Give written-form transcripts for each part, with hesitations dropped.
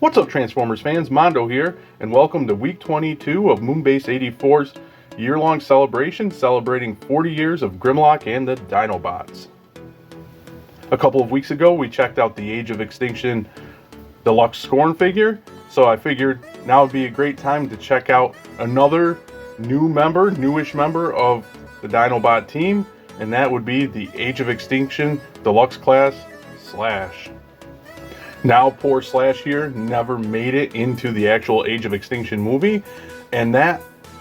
What's up, Transformers fans? Mondo here, and welcome to week 22 of Moonbase 84's year-long celebration, celebrating 40 years of Grimlock and the Dinobots. A couple of weeks ago, we checked out the Age of Extinction Deluxe Scorn figure, so I figured now would be a great time to check out another newish member of the Dinobot team, and that would be the Age of Extinction Deluxe class, Slash. Now, poor Slash here never made it into the actual Age of Extinction movie, and that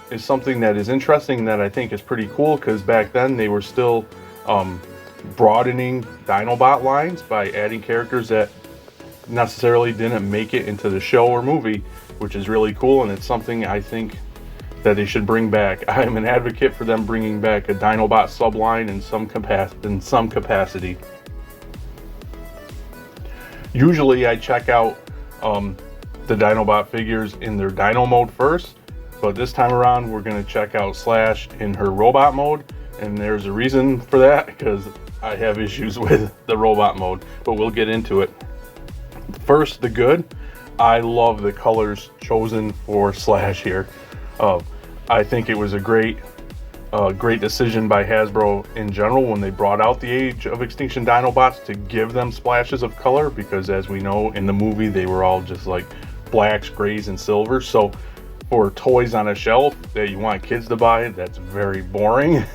is something that is interesting that I think is pretty cool, because back then they were still broadening Dinobot lines by adding characters that necessarily didn't make it into the show or movie, which is really cool, and it's something I think that they should bring back. I'm an advocate for them bringing back a Dinobot subline in some capacity. Usually I check out the Dinobot figures in their Dino mode first, but this time around we're going to check out Slash in her robot mode, and there's a reason for that, because I have issues with the robot mode, but we'll get into it. First, the good. I love the colors chosen for Slash here. I think it was a great decision by Hasbro in general when they brought out the Age of Extinction Dinobots to give them splashes of color, because as we know in the movie they were all just like blacks, grays, and silvers. So for toys on a shelf that you want kids to buy, that's very boring.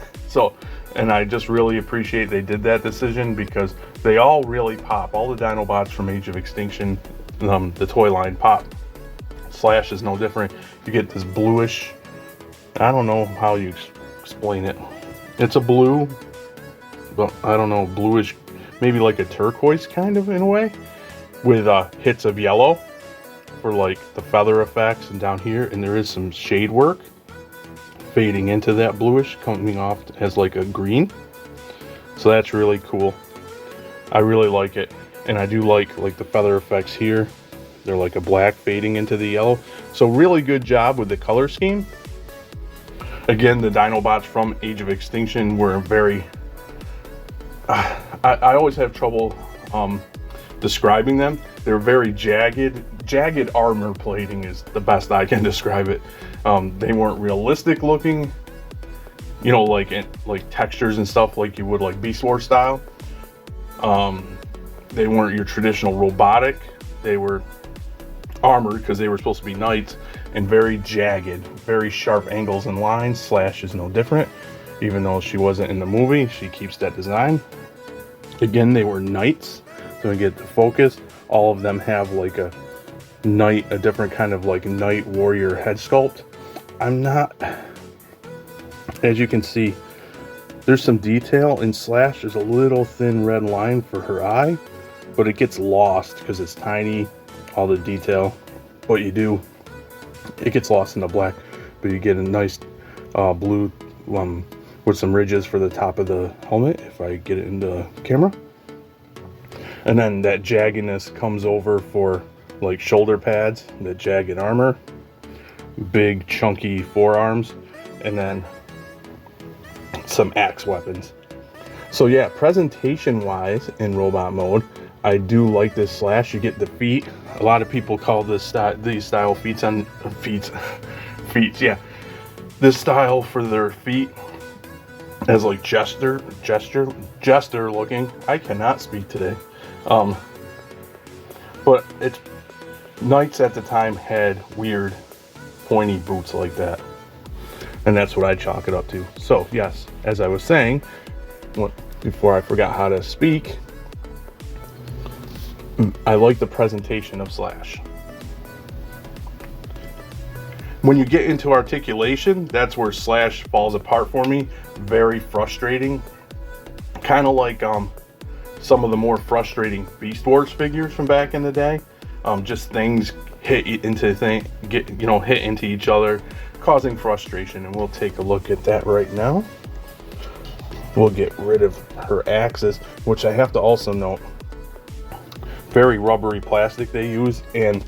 And I just really appreciate they did that decision, because they all really pop. All the Dinobots from Age of Extinction, the toy line, pop. Slash is no different. You get this bluish, I don't know how you explain it. It's a blue, but I don't know, bluish, maybe like a turquoise kind of in a way, with hits of yellow for like the feather effects, and down here, and there is some shade work fading into that bluish, coming off as like a green. So that's really cool. I really like it, and I do like the feather effects here. They're like a black fading into the yellow. So really good job with the color scheme. Again, the Dinobots from Age of Extinction were very... I always have trouble describing them. They're very jagged. Jagged armor plating is the best I can describe it. They weren't realistic looking, you know, like textures and stuff like you would like Beast Wars style. They weren't your traditional robotic. They were armored because they were supposed to be knights, and very jagged, very sharp angles and lines. Slash is no different. Even though she wasn't in the movie, she keeps that design. Again, they were knights. So we get the focus. All of them have like a knight, a different kind of like knight warrior head sculpt. As you can see, there's some detail in Slash. There's a little thin red line for her eye, but it gets lost because it's tiny, all the detail. But it gets lost in the black, but you get a nice blue with some ridges for the top of the helmet, if I get it in the camera. And then that jaggedness comes over for like shoulder pads, the jagged armor, big chunky forearms, and then some axe weapons. So yeah, presentation wise in robot mode, I do like this Slash. You get the feet. A lot of people call these style feet. Yeah, this style for their feet as like jester looking. I cannot speak today. But it's knights at the time had weird pointy boots like that, and that's what I chalk it up to. So yes, as I was saying before I forgot how to speak, I like the presentation of Slash. When you get into articulation, that's where Slash falls apart for me. Very frustrating. Kind of like some of the more frustrating Beast Wars figures from back in the day. Just things hit into each other, causing frustration, and we'll take a look at that right now. We'll get rid of her axis, which I have to also note, very rubbery plastic they use, and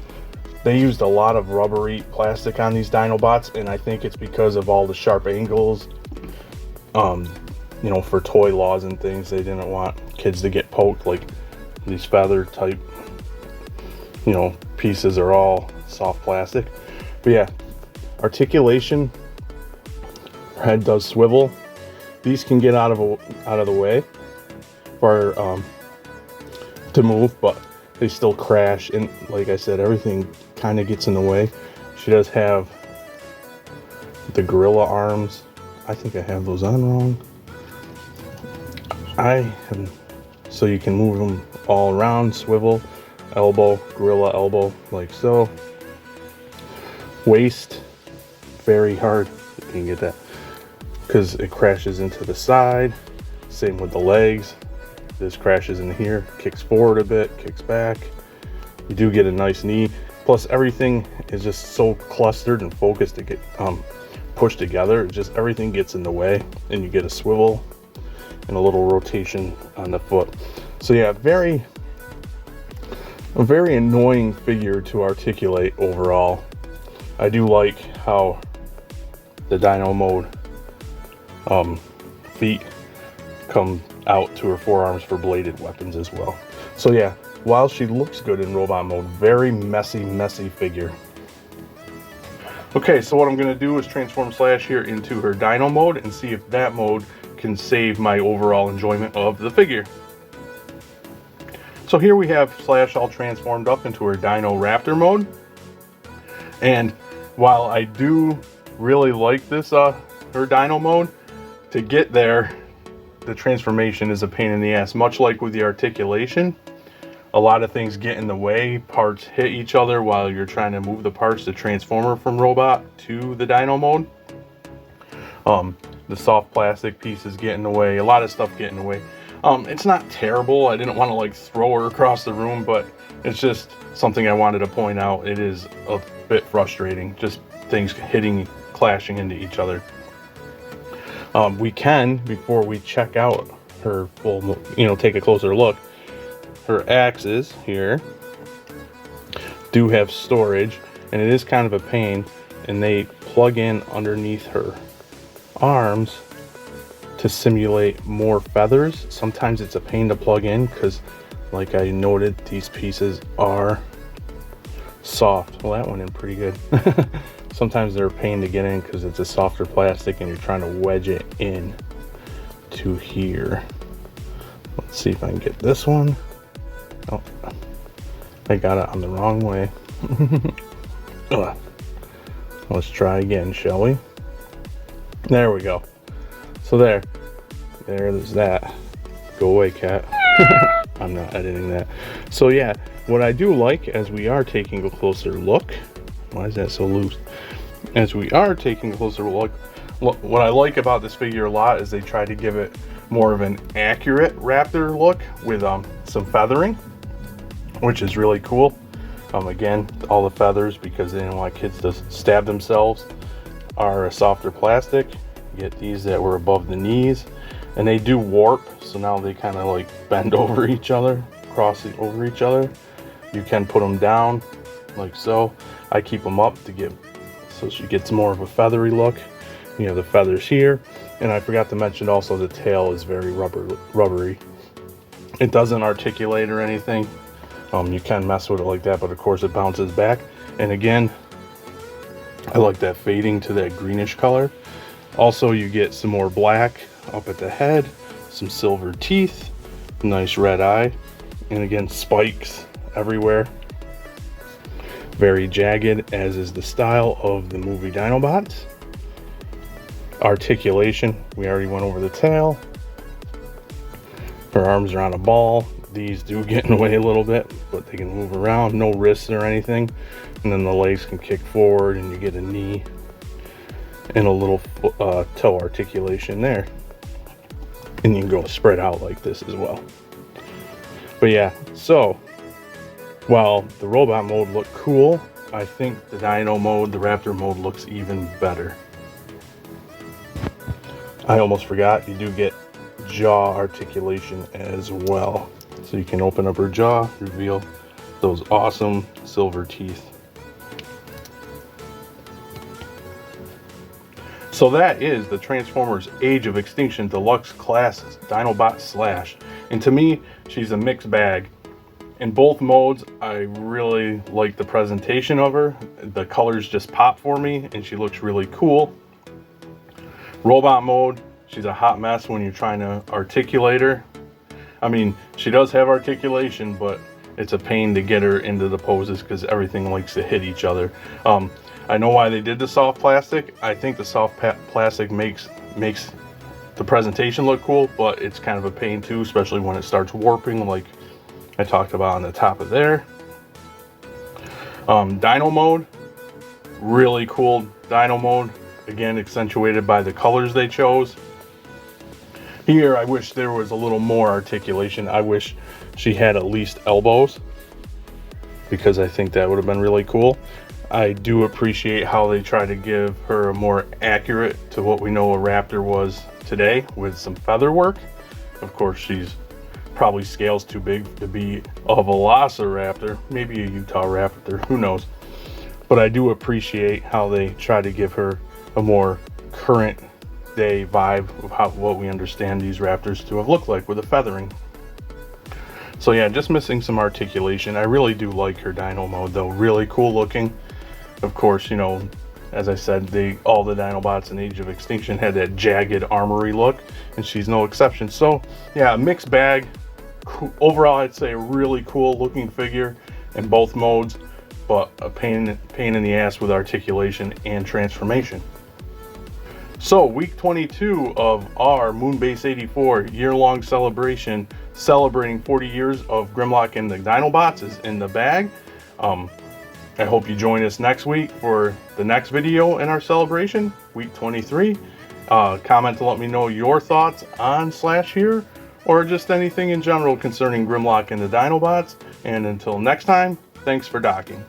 they used a lot of rubbery plastic on these Dinobots, and I think it's because of all the sharp angles. For toy laws and things, they didn't want kids to get poked, like these feather type you know, pieces are all soft plastic. But yeah, articulation, head does swivel. These can get out of the way for to move, but they still crash, and like I said, everything kind of gets in the way. She does have the gorilla arms. I think I have those on wrong. So you can move them all around, swivel, elbow, gorilla elbow, like so. Waist, very hard. You can get that because it crashes into the side. Same with the legs. This crashes in here, kicks forward a bit, kicks back. You do get a nice knee. Plus everything is just so clustered and focused to get pushed together. Just everything gets in the way, and you get a swivel and a little rotation on the foot. So yeah, a very annoying figure to articulate overall. I do like how the Dino mode feet come out to her forearms for bladed weapons as well. So yeah, while she looks good in robot mode, very messy figure. Okay, so what I'm going to do is transform Slash here into her Dino mode and see if that mode can save my overall enjoyment of the figure. So here we have Slash all transformed up into her Dino Raptor mode. And while I do really like this her Dino mode, to get there, the transformation is a pain in the ass. Much like with the articulation, a lot of things get in the way. Parts hit each other while you're trying to move the parts to transform her from robot to the Dino mode. The soft plastic pieces get in the way. A lot of stuff get in the way. It's not terrible. I didn't want to like throw her across the room, but it's just something I wanted to point out. It is a bit frustrating, just things clashing into each other. We can, before we check out her full, take a closer look, her axes here do have storage, and it is kind of a pain, and they plug in underneath her arms to simulate more feathers. Sometimes it's a pain to plug in because, like I noted, these pieces are soft. Well, that went in pretty good. Sometimes they're a pain to get in because it's a softer plastic and you're trying to wedge it in to here. Let's see if I can get this one. Oh, I got it on the wrong way. Let's try again, shall we? There we go. So there's that. Go away, cat. I'm not editing that. So yeah, what I do like, as we are taking a closer look, why is that so loose? As we are taking a closer look, what I like about this figure a lot is they try to give it more of an accurate raptor look with some feathering, which is really cool. Again, all the feathers, because they didn't want kids to stab themselves, are a softer plastic. You get these that were above the knees, and they do warp, so now they kind of like bend over each other, cross over each other. You can put them down like so. I keep them up to get so she gets more of a feathery look. You have the feathers here, and I forgot to mention also the tail is very rubbery. It doesn't articulate or anything. You can mess with it like that, but of course it bounces back. And again, I like that fading to that greenish color. Also, you get some more black up at the head, some silver teeth, nice red eye, and again, spikes everywhere. Very jagged, as is the style of the movie Dinobots. Articulation, we already went over the tail. Her arms are on a ball. These do get in the way a little bit, but they can move around, no wrists or anything. And then the legs can kick forward, and you get a knee and a little toe articulation there. And you can go spread out like this as well. But yeah, so while the robot mode looked cool, I think the Dino mode, the Raptor mode, looks even better. I almost forgot, you do get jaw articulation as well. So you can open up her jaw, reveal those awesome silver teeth. So that is the Transformers Age of Extinction Deluxe Class Dinobot Slash. And to me, she's a mixed bag. In both modes, I really like the presentation of her. The colors just pop for me and she looks really cool. Robot mode, she's a hot mess when you're trying to articulate her. I mean, she does have articulation, but it's a pain to get her into the poses because everything likes to hit each other. I know why they did the soft plastic. I think the soft plastic makes the presentation look cool, but it's kind of a pain too, especially when it starts warping like I talked about on the top of there. Dino mode, really cool dino mode. Again, accentuated by the colors they chose. Here, I wish there was a little more articulation. I wish she had at least elbows, because I think that would have been really cool. I do appreciate how they try to give her a more accurate to what we know a raptor was today with some feather work. Of course, she's probably scales too big to be a velociraptor, maybe a Utah raptor, who knows. But I do appreciate how they try to give her a more current day vibe of what we understand these raptors to have looked like with the feathering. So yeah, just missing some articulation. I really do like her dino mode though, really cool looking. Of course, you know, as I said, all the Dinobots in Age of Extinction had that jagged armory look, and she's no exception. So yeah, a mixed bag. Overall, I'd say a really cool looking figure in both modes, but a pain in the ass with articulation and transformation. So week 22 of our Moonbase 84 year-long celebration, celebrating 40 years of Grimlock and the Dinobots, is in the bag. I hope you join us next week for the next video in our celebration, week 23. Comment to let me know your thoughts on Slash here, or just anything in general concerning Grimlock and the Dinobots. And until next time, thanks for docking.